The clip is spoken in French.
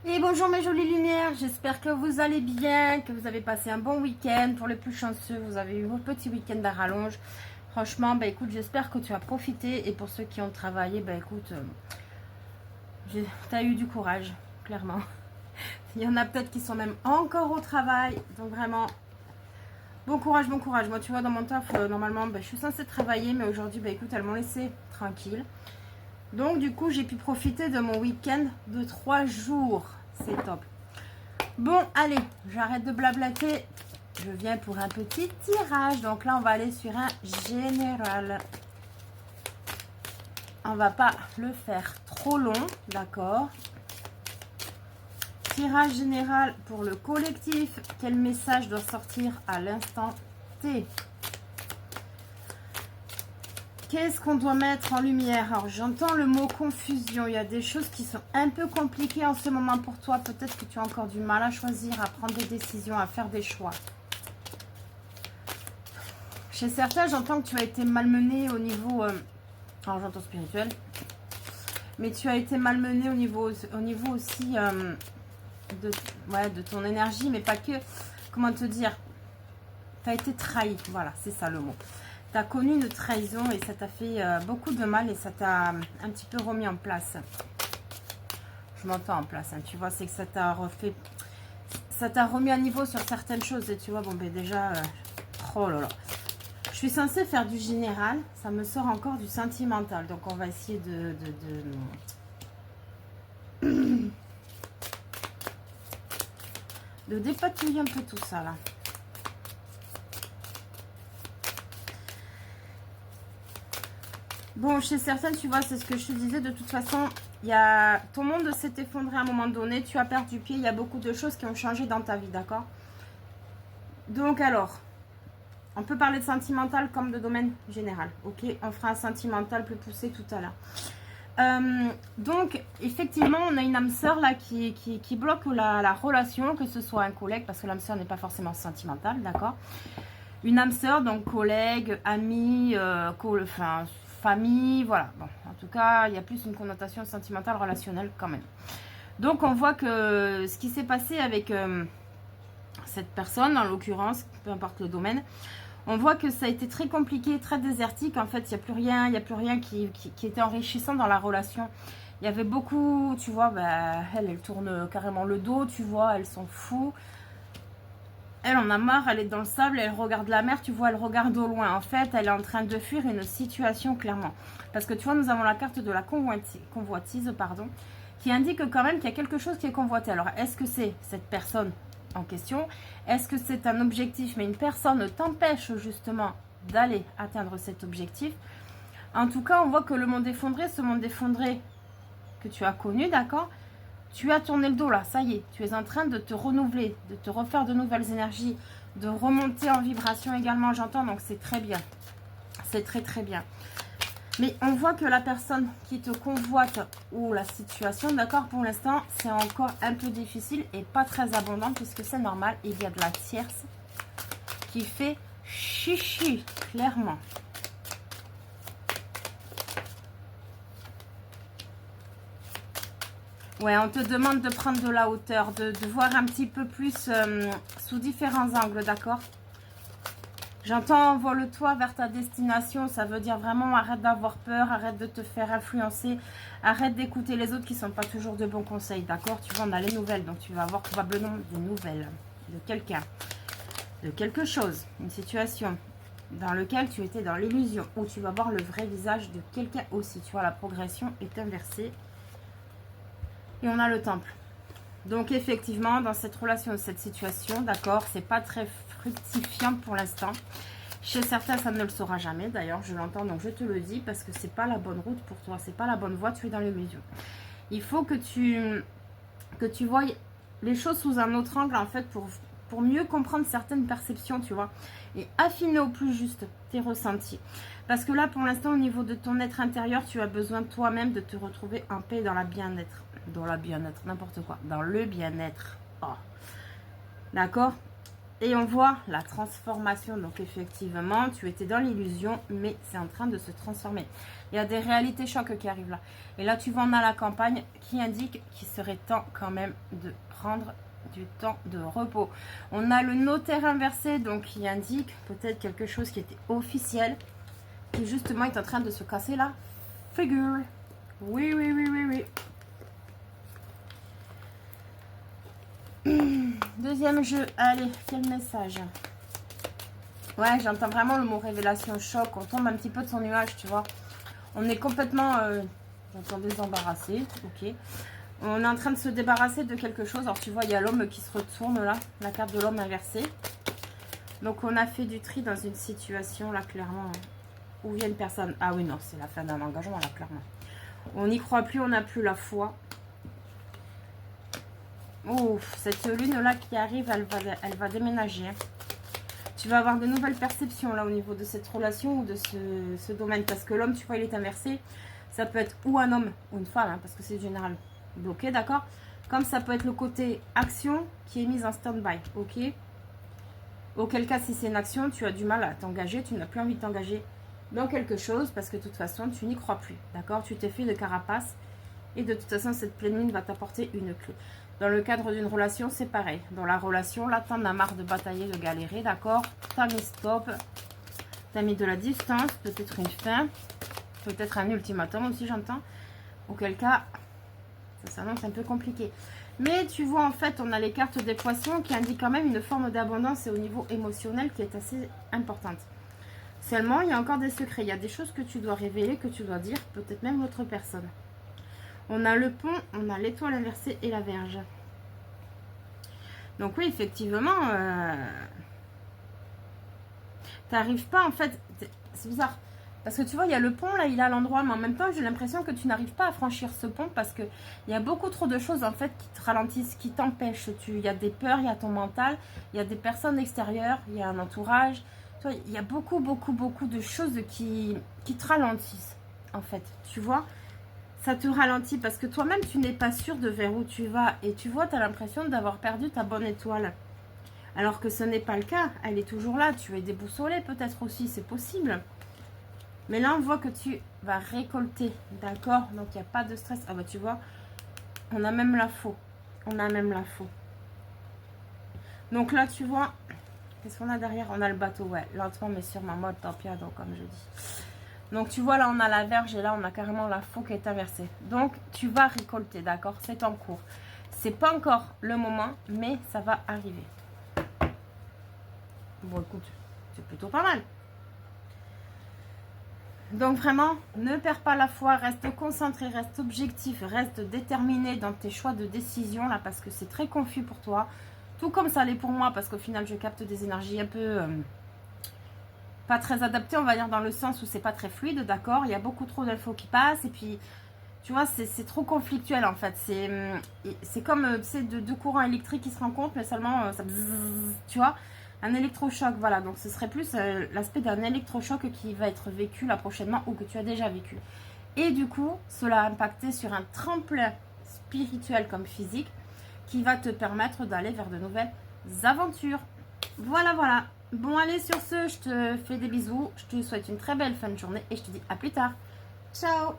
Et bonjour mes jolies lumières, j'espère que vous allez bien, que vous avez passé un bon week-end. Pour les plus chanceux, vous avez eu vos petits week-ends à rallonge. Franchement, bah écoute, j'espère que tu as profité. Et pour ceux qui ont travaillé, bah écoute, tu as eu du courage, clairement. Il y en a peut-être qui sont même encore au travail. Donc vraiment, bon courage, bon courage. Moi, tu vois, dans mon taf, normalement, bah, je suis censée travailler. Mais aujourd'hui, bah écoute, elles m'ont laissé tranquille. Donc du coup, j'ai pu profiter de mon week-end de 3 jours. C'est top. Bon, allez, j'arrête de blablater. Je viens pour un petit tirage. Donc là, on va aller sur un général. On va pas le faire trop long, d'accord? Tirage général pour le collectif. Quel message doit sortir à l'instant T? Qu'est-ce qu'on doit mettre en lumière? Alors, j'entends le mot confusion. Il y a des choses qui sont un peu compliquées en ce moment pour toi. Peut-être que tu as encore du mal à choisir, à prendre des décisions, à faire des choix. Chez certains, j'entends que tu as été malmené au niveau... alors, j'entends spirituel. Mais tu as été malmené au niveau aussi de ton énergie. Mais pas que... Comment te dire? Tu as été trahi. Voilà, c'est ça le mot. Tu as connu une trahison et ça t'a fait beaucoup de mal et ça t'a un petit peu remis en place. Je m'entends en place, hein, tu vois, c'est que ça t'a refait... Ça t'a remis à niveau sur certaines choses et tu vois, bon ben déjà... oh là là. Je suis censée faire du général, ça me sort encore du sentimental. Donc on va essayer de dépatouiller un peu tout ça là. Bon, chez certaines, tu vois, c'est ce que je te disais. De toute façon, ton monde s'est effondré à un moment donné. Tu as perdu pied. Il y a beaucoup de choses qui ont changé dans ta vie, d'accord? Donc alors, on peut parler de sentimental comme de domaine général. Ok, on fera un sentimental plus poussé tout à l'heure. Donc, effectivement, on a une âme sœur là qui bloque la relation, que ce soit un collègue, parce que l'âme sœur n'est pas forcément sentimentale, d'accord? Une âme sœur, donc collègue, ami, famille, voilà. Bon, en tout cas, il y a plus une connotation sentimentale, relationnelle quand même. Donc, on voit que ce qui s'est passé avec cette personne, en l'occurrence, peu importe le domaine, on voit que ça a été très compliqué, très désertique. En fait, il n'y a plus rien qui était enrichissant dans la relation. Il y avait beaucoup, tu vois, elle tourne carrément le dos, tu vois, elle s'en fout. Elle en a marre, elle est dans le sable, elle regarde la mer, tu vois, elle regarde au loin. En fait, elle est en train de fuir une situation, clairement. Parce que tu vois, nous avons la carte de la convoitise, pardon, qui indique quand même qu'il y a quelque chose qui est convoité. Alors, est-ce que c'est cette personne en question? Est-ce que c'est un objectif, mais une personne t'empêche justement d'aller atteindre cet objectif? En tout cas, on voit que le monde effondré, ce monde effondré que tu as connu, d'accord? Tu as tourné le dos là, ça y est, tu es en train de te renouveler, de te refaire de nouvelles énergies, de remonter en vibration également, j'entends, donc c'est très bien. C'est très très bien. Mais on voit que la personne qui te convoite ou la situation, d'accord, pour l'instant, c'est encore un peu difficile et pas très abondant puisque c'est normal, il y a de la tierce qui fait chichi, clairement. Ouais, on te demande de prendre de la hauteur, de voir un petit peu plus sous différents angles, d'accord? J'entends envole-toi vers ta destination, ça veut dire vraiment arrête d'avoir peur, arrête de te faire influencer, arrête d'écouter les autres qui ne sont pas toujours de bons conseils, d'accord? Tu vois, on a les nouvelles, donc tu vas avoir probablement des nouvelles de quelqu'un, de quelque chose, une situation dans laquelle tu étais dans l'illusion, où tu vas voir le vrai visage de quelqu'un aussi, tu vois, la progression est inversée. Et on a le temple. Donc effectivement, dans cette relation, cette situation, d'accord, c'est pas très fructifiant pour l'instant. Chez certains, ça ne le sera jamais. D'ailleurs, je l'entends, donc je te le dis, parce que c'est pas la bonne route pour toi, c'est pas la bonne voie, tu es dans l'illusion. Il faut que tu vois les choses sous un autre angle, en fait, pour mieux comprendre certaines perceptions, tu vois, et affiner au plus juste tes ressentis. Parce que là, pour l'instant, au niveau de ton être intérieur, tu as besoin toi-même de te retrouver en paix dans la bien-être. Dans la bien-être, n'importe quoi. Dans le bien-être. Oh. D'accord? Et on voit la transformation. Donc effectivement, tu étais dans l'illusion, mais c'est en train de se transformer. Il y a des réalités chocs qui arrivent là. Et là, tu vois, on a la campagne qui indique qu'il serait temps quand même de prendre du temps de repos. On a le notaire inversé, donc qui indique peut-être quelque chose qui était officiel, qui justement est en train de se casser la figure. Oui, oui, oui, oui, oui. Deuxième jeu, allez, quel message? Ouais, j'entends vraiment le mot révélation, choc. On tombe un petit peu de son nuage, tu vois. On est complètement, j'entends désembarrassé, ok. On est en train de se débarrasser de quelque chose. Alors tu vois, il y a l'homme qui se retourne là, la carte de l'homme inversée. Donc on a fait du tri dans une situation là, clairement, où vient une personne. Ah oui, non, c'est la fin d'un engagement là, clairement. On n'y croit plus, on n'a plus la foi. Oh, cette lune-là qui arrive, elle va déménager. Tu vas avoir de nouvelles perceptions là au niveau de cette relation ou de ce domaine. Parce que l'homme, tu vois, il est inversé. Ça peut être ou un homme ou une femme, hein, parce que c'est général bloqué, d'accord? Comme ça peut être le côté action qui est mise en stand-by, ok? Auquel cas, si c'est une action, tu as du mal à t'engager, tu n'as plus envie de t'engager dans quelque chose parce que de toute façon, tu n'y crois plus, d'accord? Tu t'es fait de carapace et de toute façon, cette pleine lune va t'apporter une clé. Dans le cadre d'une relation, c'est pareil. Dans la relation, là, t'en as marre de batailler, de galérer, d'accord? T'as mis stop, t'as mis de la distance, peut-être une fin, peut-être un ultimatum aussi, j'entends. Auquel cas, ça s'annonce un peu compliqué. Mais tu vois, en fait, on a les cartes des poissons qui indiquent quand même une forme d'abondance et au niveau émotionnel qui est assez importante. Seulement, il y a encore des secrets. Il y a des choses que tu dois révéler, que tu dois dire, peut-être même l'autre personne. On a le pont, on a l'étoile inversée et la Vierge. Donc oui, effectivement, t'arrives pas, en fait, c'est bizarre. Parce que tu vois, il y a le pont, là, il est à l'endroit, mais en même temps, j'ai l'impression que tu n'arrives pas à franchir ce pont parce qu'il y a beaucoup trop de choses, en fait, qui te ralentissent, qui t'empêchent. Il y a des peurs, il y a ton mental, il y a des personnes extérieures, il y a un entourage. Tu vois, il y a beaucoup, beaucoup, beaucoup de choses qui te ralentissent, en fait. Tu vois, ça te ralentit parce que toi-même, tu n'es pas sûr de vers où tu vas. Et tu vois, tu as l'impression d'avoir perdu ta bonne étoile. Alors que ce n'est pas le cas. Elle est toujours là. Tu es déboussolé peut-être aussi, c'est possible. Mais là, on voit que tu vas récolter, d'accord? Donc, il n'y a pas de stress. Ah bah, tu vois, on a même la faux. On a même la faux. Donc là, tu vois, qu'est-ce qu'on a derrière? On a le bateau, ouais. Lentement, mais sûrement, mode torpedo, comme je dis. Donc, tu vois, là, on a la Vierge et là, on a carrément la faux qui est inversée. Donc, tu vas récolter, d'accord? C'est en cours. C'est pas encore le moment, mais ça va arriver. Bon, écoute, c'est plutôt pas mal. Donc vraiment, ne perds pas la foi, reste concentré, reste objectif, reste déterminé dans tes choix de décision là parce que c'est très confus pour toi. Tout comme ça l'est pour moi parce qu'au final je capte des énergies un peu pas très adaptées, on va dire dans le sens où c'est pas très fluide, d'accord? Il y a beaucoup trop d'infos qui passent et puis tu vois c'est trop conflictuel en fait. C'est comme deux courants électriques qui se rencontrent mais seulement ça bzzz, tu vois? Un électrochoc, voilà. Donc, ce serait plus l'aspect d'un électrochoc qui va être vécu là prochainement ou que tu as déjà vécu. Et du coup, cela a impacté sur un tremplin spirituel comme physique qui va te permettre d'aller vers de nouvelles aventures. Voilà, voilà. Bon, allez, sur ce, je te fais des bisous. Je te souhaite une très belle fin de journée et je te dis à plus tard. Ciao!